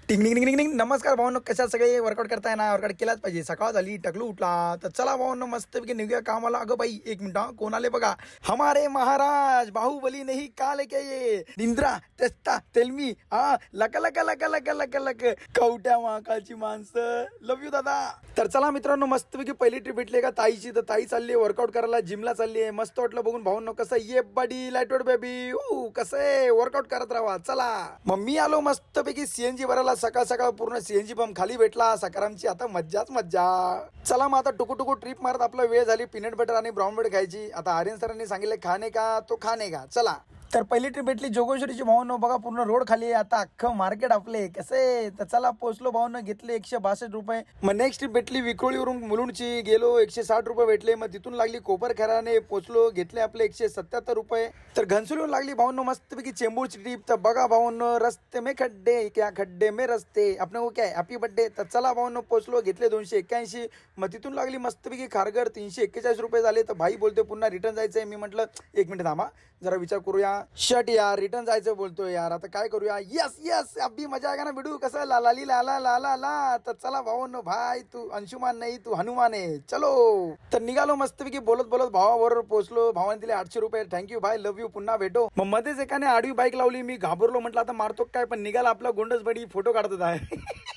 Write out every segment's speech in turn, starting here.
टिंग टिंग टिंग टिंग. नमस्कार भावांनो, कशा सगळे वर्कआउट करताय ना? वर्कआउट केलाच पाहिजे. सकाळ झाली, टकलू उठला तर चला भावांनो मस्तपैकी निघूया कामाला. अगं बाई एक मिनिट, कोण आले बघा. हमारे महाराज बाहुबली नहीं काल के ये इंद्रा तेस्ता तेलमी लक लक लक लक लक लक कवट्या महाकाळची माणसं. लव यू दादा. तर चला मित्रांनो, मस्तपैकी पहिली ट्रिप भेटली का ताईची. तर ताई चालली वर्कआउट करायला, जिमला चालली आहे. मस्त वाटलं बघून भावांनो. कसं ये बडी लाईटवेट बेबी कसं आहे, वर्कआउट करत राहा. चला मग मी आलो मस्तपैकी सीएनजी भरायला. सकाळ सकाळ पूर्ण सीएनजी पंप खाली भेटला. सकारामची आता मज्जाच मज्जा. चला मग आता टुकू टुकू ट्रिप मारत आपला वेळ झाली. पीनट बटर आणि ब्राऊन ब्रेड खायची. आता आर्यन सरांनी सांगितले खाणे का तो खाणे का. चला तर पहिली ट्रिप भेटली जोगेश्वरीची. भावांनो बघा पूर्ण रोड खाली आहे. आता अख्खं मार्केट आपले कसे. तर चला पोहोचलो भावांनो. घेतले 162 रुपये. मग नेक्स्ट ट्रिप भेटली विक्रोळीवरून मुलुंडची. गेलो 160 रुपये भेटले. मग तिथून लागली कोपरखैराने. पोहोचलो, घेतले आपले 177 रुपये. तर घनसोलीहून लागली भावांनो मस्तपैकी चेंबूरची ट्रिप. तर बघा भावांनो, रस्ते में खड्डे क्या खड्डे में रस्ते अपने को क्या है हॅपी बर्थडे. तर चला भावांनो पोहोचलो, घेतले 281. मग तिथून लागली मस्तपैकी खारघर. 341 रुपये झाले. तर भाई बोलते पुन्हा रिटर्न जायचंय. मी म्हटलं एक मिनिट थांबा, जरा विचार करूया. शट यार, रिटर्न जायचं बोलतोय यार, आता काय करूया. यस यस अभी मजा आएगा ना भिडू. कसं लालाली लाला लाला ला. तर चला भावांनो, भाई तू अंशुमान नाही तू हनुमान आहे. चलो तर निघालो मस्तपैकी बोलत बोलत भावाबरोबर पोहोचलो. भावाने दिले 800 रुपये. थँक्यू भाई, लव्ह यू, पुन्हा भेटो. मग मध्येच एकाने आडवी बाईक लावली. मी घाबरलो, म्हटलं आता मारतो काय, पण निघाला आपला गोंडस बडी फोटो काढत आहे.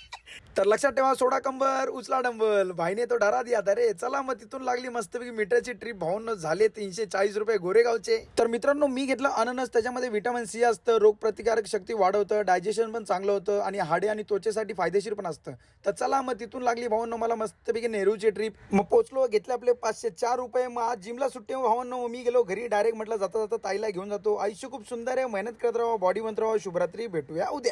तर लक्षात ठेवा, सोडा कंबर उचला डंबल. भाईने तो डरा दिया था रे. चला मग तिथून लागली मस्तपैकी मीटरची ट्रिप. भावांनो झाले 340 रुपये गोरेगावचे. तर मित्रांनो मी घेतलं अननस. त्याच्यामध्ये व्हिटॅमिन सी असतं, रोगप्रतिकारक शक्ती वाढवतं, डायजेशन पण चांगलं होतं आणि हाडे आणि त्वचेसाठी फायदेशीर पण असतं. तर चला मग तिथून लागली भावांनो मला मस्तपैकी नेहरूची ट्रिप. मग पोहोचलो, घेतले आपले 504 रुपये. मग आज जिमला सुट्टी भावांनो. मी गेलो घरी डायरेक्ट. म्हटलं जाता जाता ताईला घेऊन जातो. आयुष्य खूप सुंदर आहे, मेहनत करत राहा, बॉडी बनत राहा. शुभरात्री, भेटूया उद्या.